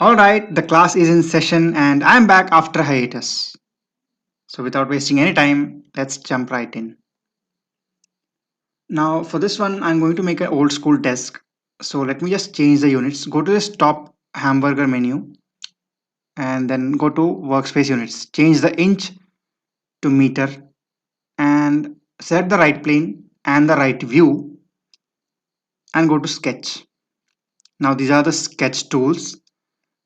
Alright, the class is in session and I'm back after hiatus. So without wasting any time, let's jump right in. Now for this one, I'm going to make an old school desk. So let me just change the units. Go to this top hamburger menu and then go to workspace units. Change the inch to meter and select the right plane and the right view and go to sketch. Now these are the sketch tools.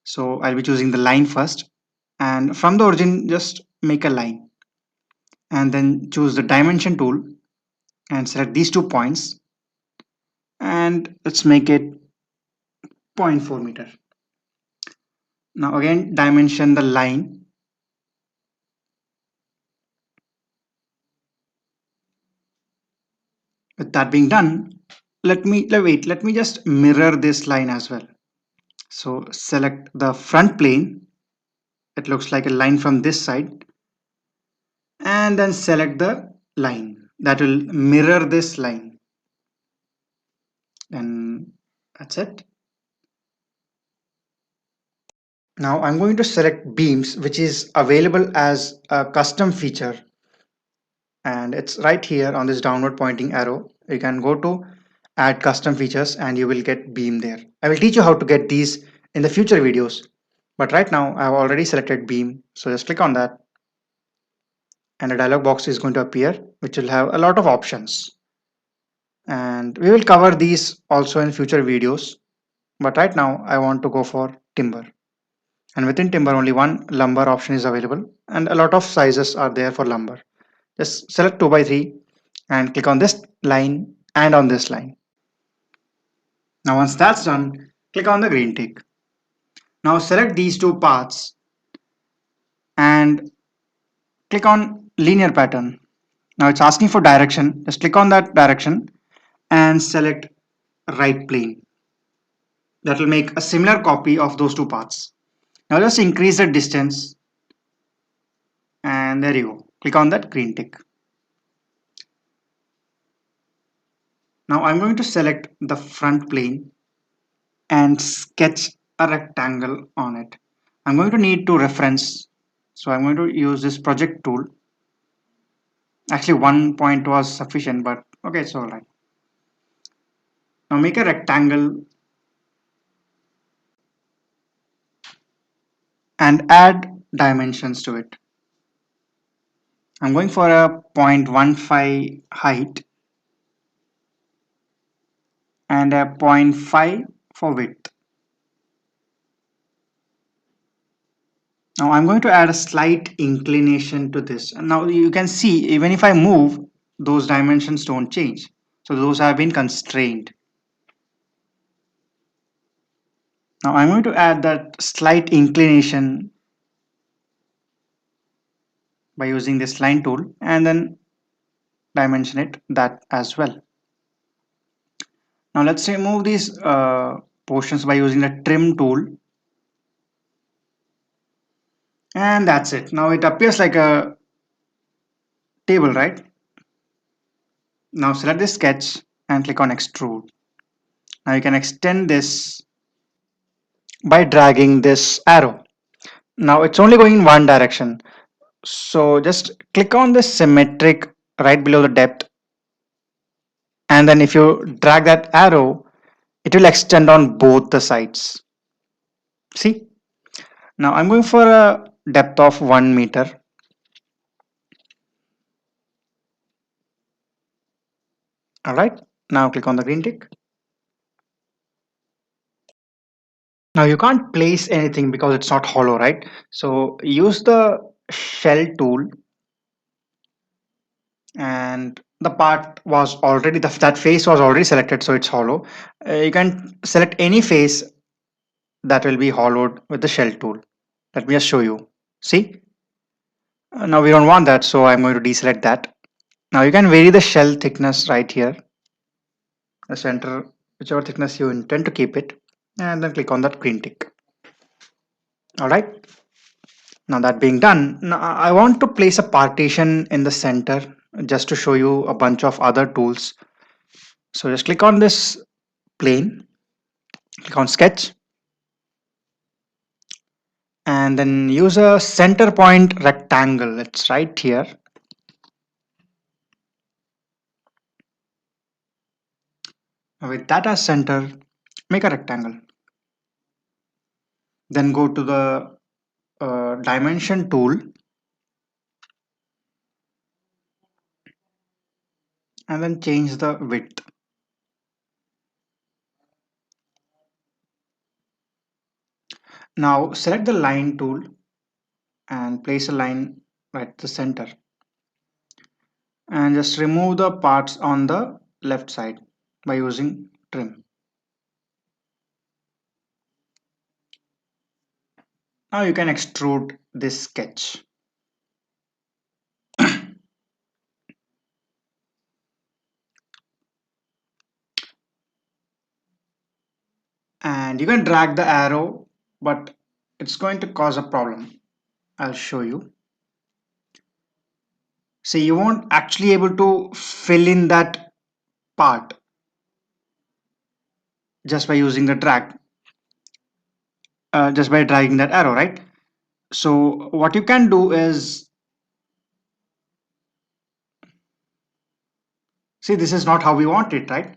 So I'll be choosing the line first and from the origin, just make a line and then choose the dimension tool and select these 2 points and let's make it zero point 0.4 meter. Now again dimension the line. With that being done, let me just mirror this line as well. So select the front plane. It looks like a line from this side and then select the line that will mirror this line, and that's it. Now I'm going to select beams, which is available as a custom feature, and it's right here on this downward pointing arrow. You can go to add custom features and you will get beam there. I will teach you how to get these in the future videos, but right now I've already selected beam, so just click on that and a dialog box is going to appear which will have a lot of options, and we will cover these also in future videos. But right now I want to go for timber, and within timber only one lumber option is available and a lot of sizes are there for lumber. Just select 2 by 3 and click on this line and on this line. Now once that's done, click on the green tick. Now select these two paths and click on linear pattern. Now it's asking for direction. Just click on that direction and select right plane. That will make a similar copy of those two paths. Now just increase the distance and there you go. Click on that green tick. Now I'm going to select the front plane and sketch a rectangle on it. I'm going to need to reference, so I'm going to use this project tool. Actually 1 point was sufficient, but okay, it's all right. Now make a rectangle and add dimensions to it. I'm going for a 0.15 height and a 0.5 for width. Now I'm going to add a slight inclination to this. And now you can see even if I move, those dimensions don't change. So those have been constrained. Now I'm going to add that slight inclination by using this line tool and then dimension it that as well. Now let's remove these portions by using the trim tool. And that's it. Now it appears like a table, right? Now select this sketch and click on extrude. Now you can extend this by dragging this arrow. Now it's only going in one direction. So just click on this symmetric right below the depth. And then if you drag that arrow, it will extend on both the sides. See? Now I'm going for a depth of 1 meter. All right. Now click on the green tick. Now you can't place anything because it's not hollow, right? So use the shell tool, and the part was already, that face was already selected, so it's hollow. You can select any face that will be hollowed with the shell tool. Let me just show you. See? Now we don't want that, so I'm going to deselect that. Now you can vary the shell thickness right here. The center, whichever thickness you intend to keep it, and then click on that green tick. All right. Now that being done, now I want to place a partition in the center just to show you a bunch of other tools. So just click on this plane, click on sketch, and then use a center point rectangle. It's right here. With that as center, make a rectangle. Then go to the dimension tool and then change the width. Now select the line tool and place a line right at the center, and just remove the parts on the left side by using trim. Now you can extrude this sketch. And you can drag the arrow, but it's going to cause a problem. I'll show you. See, you won't actually able to fill in that part just by using the drag, just by dragging that arrow, right? So what you can do is, see, this is not how we want it, right?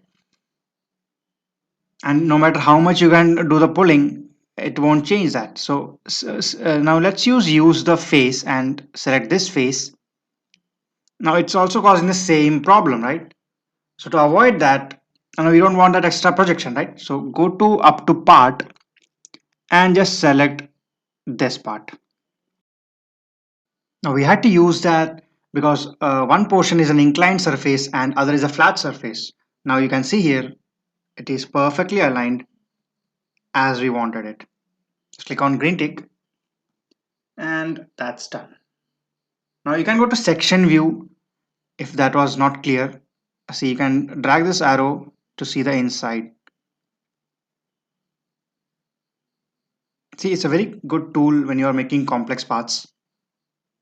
And no matter how much you can do the pulling, it won't change that. So now let's use the face and select this face. Now it's also causing the same problem, right? So to avoid that, we don't want that extra projection, right? So go to up to part and just select this part. Now we had to use that because one portion is an inclined surface and other is a flat surface. Now you can see here, it is perfectly aligned as we wanted it. Just click on green tick and that's done. Now you can go to section view if that was not clear. See, you can drag this arrow to see the inside. See, it's a very good tool when you are making complex parts.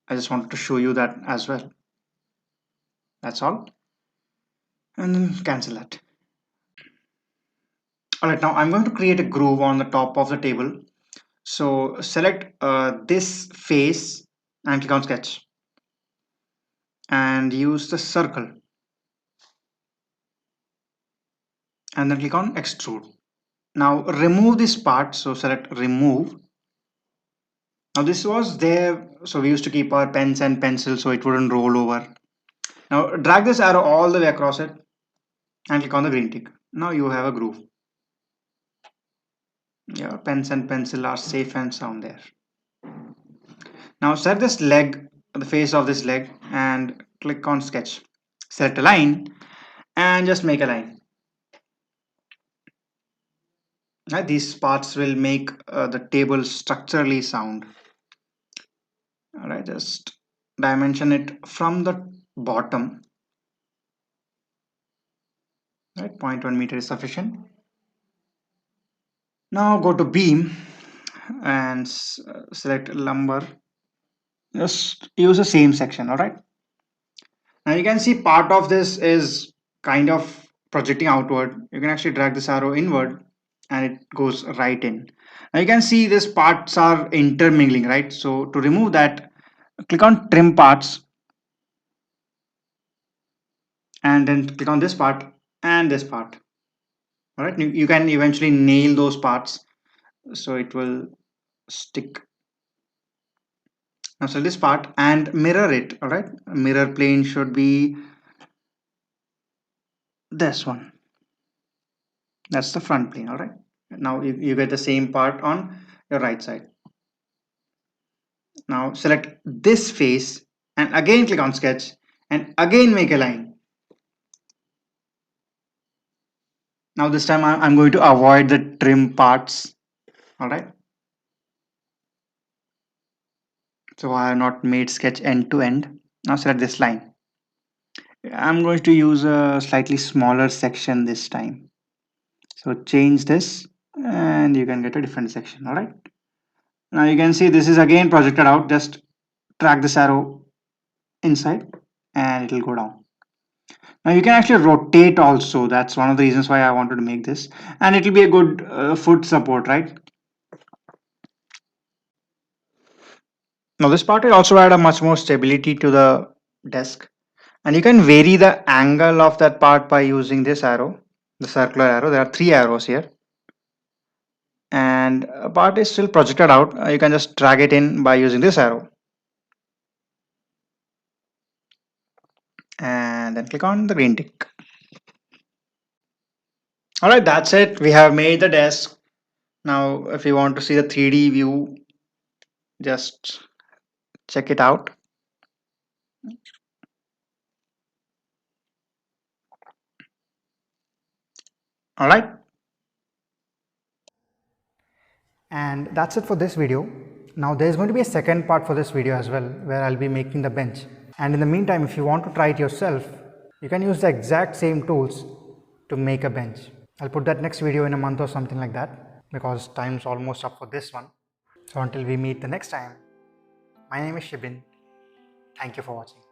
I just wanted to show you that as well. That's all. And then cancel that. All right, now I'm going to create a groove on the top of the table. So select this face and click on sketch and use the circle and then click on extrude. Now remove this part. So select remove. Now this was there. So we used to keep our pens and pencils so it wouldn't roll over. Now drag this arrow all the way across it and click on the green tick. Now you have a groove. Your pens and pencil are safe and sound there. Now select this leg, the face of this leg, and click on sketch. Select a line and just make a line. These parts will make the table structurally sound. All right, just dimension it from the bottom. Right, 0.1 meter is sufficient. Now go to beam and select lumber. Just use the same section. All right. Now you can see part of this is kind of projecting outward. You can actually drag this arrow inward and it goes right in. Now you can see these parts are intermingling, right? So to remove that, click on trim parts and then click on this part and this part. All right, you can eventually nail those parts so it will stick. Now select this part and mirror it. All right, mirror plane should be this one. That's the front plane. All right, now you get the same part on your right side. Now select this face and again click on sketch and again make a line. Now this time I'm going to avoid the trim parts. All right, so I have not made sketch end to end. Now select this line. I'm going to use a slightly smaller section this time. So change this and you can get a different section. All right, now you can see this is again projected out. Just drag this arrow inside and it will go down. Now you can actually rotate also. That's one of the reasons why I wanted to make this, and it will be a good foot support, right? Now this part will also add a much more stability to the desk, and you can vary the angle of that part by using this arrow, the circular arrow. There are three arrows here, and a part is still projected out. You can just drag it in by using this arrow, and then click on the green tick. All right, that's it. We have made the desk. Now, if you want to see the 3D view, just check it out. All right. And that's it for this video. Now there's going to be a second part for this video as well, where I'll be making the bench. And in the meantime, if you want to try it yourself, you can use the exact same tools to make a bench. I'll put that next video in a month or something like that, because time's almost up for this one. So until we meet the next time, my name is Shibin. Thank you for watching.